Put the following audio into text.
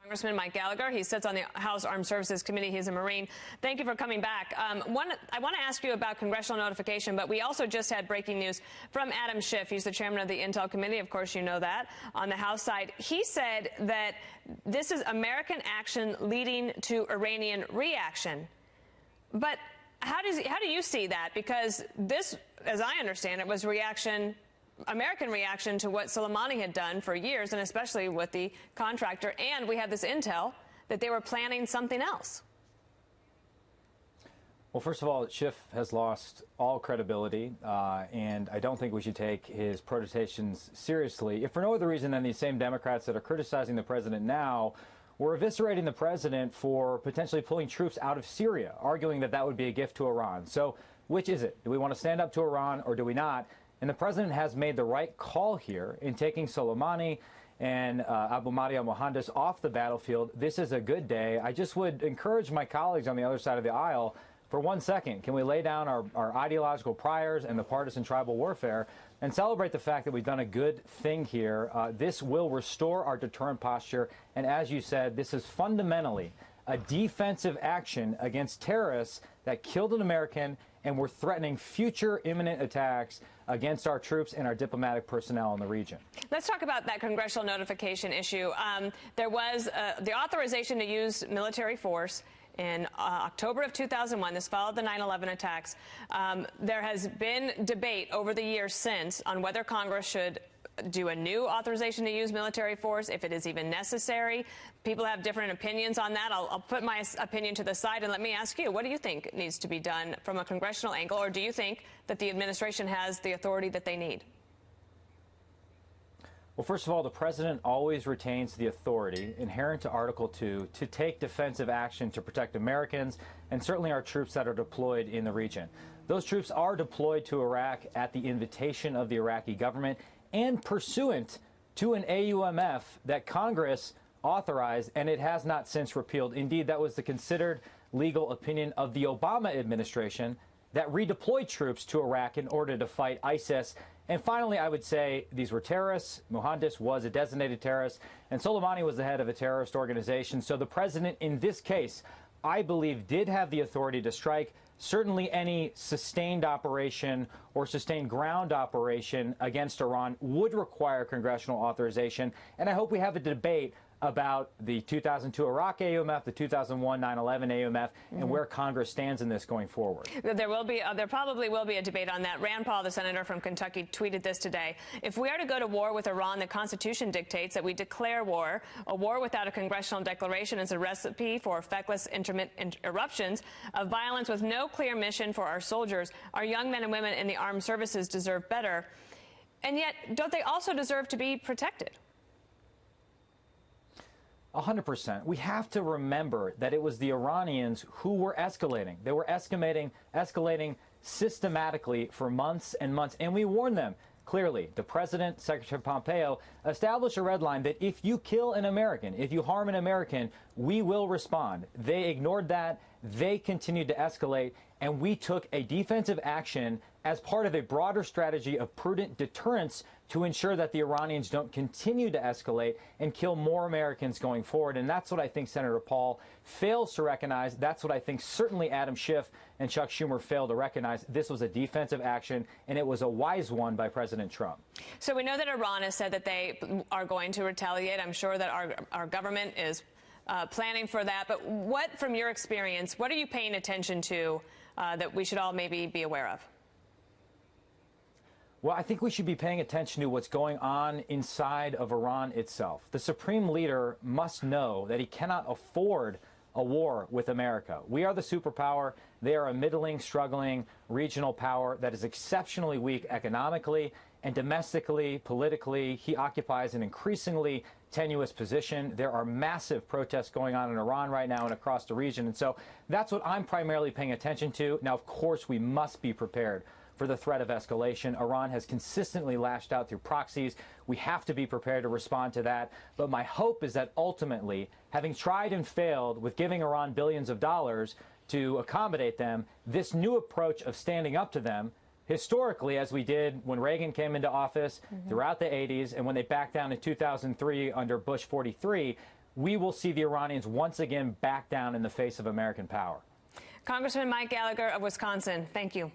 Congressman Mike Gallagher. He sits on the House Armed Services Committee. He's a Marine. Thank you for coming back. I want to ask you about congressional notification, but we also just had breaking news from Adam Schiff. He's the chairman of the Intel Committee. Of course, you know that. On the House side, he said that this is American action leading to Iranian reaction. But how do you see that? Because this, as I understand it, was American reaction to what Soleimani had done for years, and especially with the contractor. And we have this intel that they were planning something else. Well, first of all, Schiff has lost all credibility, and I don't think we should take his protestations seriously, if for no other reason than these same Democrats that are criticizing the president now were eviscerating the president for potentially pulling troops out of Syria, arguing that that would be a gift to Iran. So which is it? Do we want to stand up to Iran or do we not? And the president has made the right call here in taking Soleimani and Abu Mahdi al-Mohandes off the battlefield. This is a good day. I just would encourage my colleagues on the other side of the aisle, for 1 second, can we lay down our ideological priors and the partisan tribal warfare and celebrate the fact that we've done a good thing here? This will restore our deterrent posture. And as you said, this is fundamentally a defensive action against terrorists that killed an American and were threatening future imminent attacks against our troops and our diplomatic personnel in the region. Let's talk about that congressional notification issue. There was the authorization to use military force in October of 2001. This followed the 9/11 attacks. There has been debate over the years since on whether Congress should do a new authorization to use military force, if it is even necessary. People have different opinions on that. I'll put my opinion to the side and let me ask you, what do you think needs to be done from a congressional angle, or do you think that the administration has the authority that they need? Well, first of all, the president always retains the authority inherent to Article 2 to take defensive action to protect Americans and certainly our troops that are deployed in the region. Those troops are deployed to Iraq at the invitation of the Iraqi government and pursuant to an AUMF that Congress authorized, and it has not since repealed. Indeed, that was the considered legal opinion of the Obama administration that redeployed troops to Iraq in order to fight ISIS. And finally, I would say these were terrorists. Mohandes was a designated terrorist, and Soleimani was the head of a terrorist organization. So the president in this case, I believe, did have the authority to strike. Certainly any sustained operation or sustained ground operation against Iran would require congressional authorization. And I hope we have a debate about the 2002 Iraq AUMF, the 2001 9/11 AUMF, and where Congress stands in this going forward. There probably will be a debate on that. Rand Paul, the senator from Kentucky, tweeted this today. If we are to go to war with Iran, the Constitution dictates that we declare war. A war without a congressional declaration is a recipe for feckless intermittent eruptions of violence with no clear mission for our soldiers. Our young men and women in the armed services deserve better. And yet, don't they also deserve to be protected? 100%. We have to remember that it was the Iranians who were escalating. They were escalating systematically for months and months, and we warned them clearly. The president, Secretary Pompeo, established a red line that if you kill an American, if you harm an American, we will respond. They ignored that. They continued to escalate, and we took a defensive action as part of a broader strategy of prudent deterrence to ensure that the Iranians don't continue to escalate and kill more Americans going forward. And that's what I think Senator Paul fails to recognize. That's what I think certainly Adam Schiff and Chuck Schumer failed to recognize. This was a defensive action, and it was a wise one by President Trump. So we know that Iran has said that they are going to retaliate. I'm sure that our government is planning for that. But what, from your experience, what are you paying attention to that we should all maybe be aware of? Well, I think we should be paying attention to what's going on inside of Iran itself. The supreme leader must know that he cannot afford a war with America. We are the superpower. They are a middling, struggling regional power that is exceptionally weak economically and domestically, politically. He occupies an increasingly tenuous position. There are massive protests going on in Iran right now and across the region. And so that's what I'm primarily paying attention to. Now, of course, we must be prepared for the threat of escalation. Iran has consistently lashed out through proxies. We have to be prepared to respond to that. But my hope is that ultimately, having tried and failed with giving Iran billions of dollars to accommodate them, this new approach of standing up to them, historically, as we did when Reagan came into office throughout the 80s and when they backed down in 2003 under Bush 43, we will see the Iranians once again back down in the face of American power. Congressman Mike Gallagher of Wisconsin, thank you.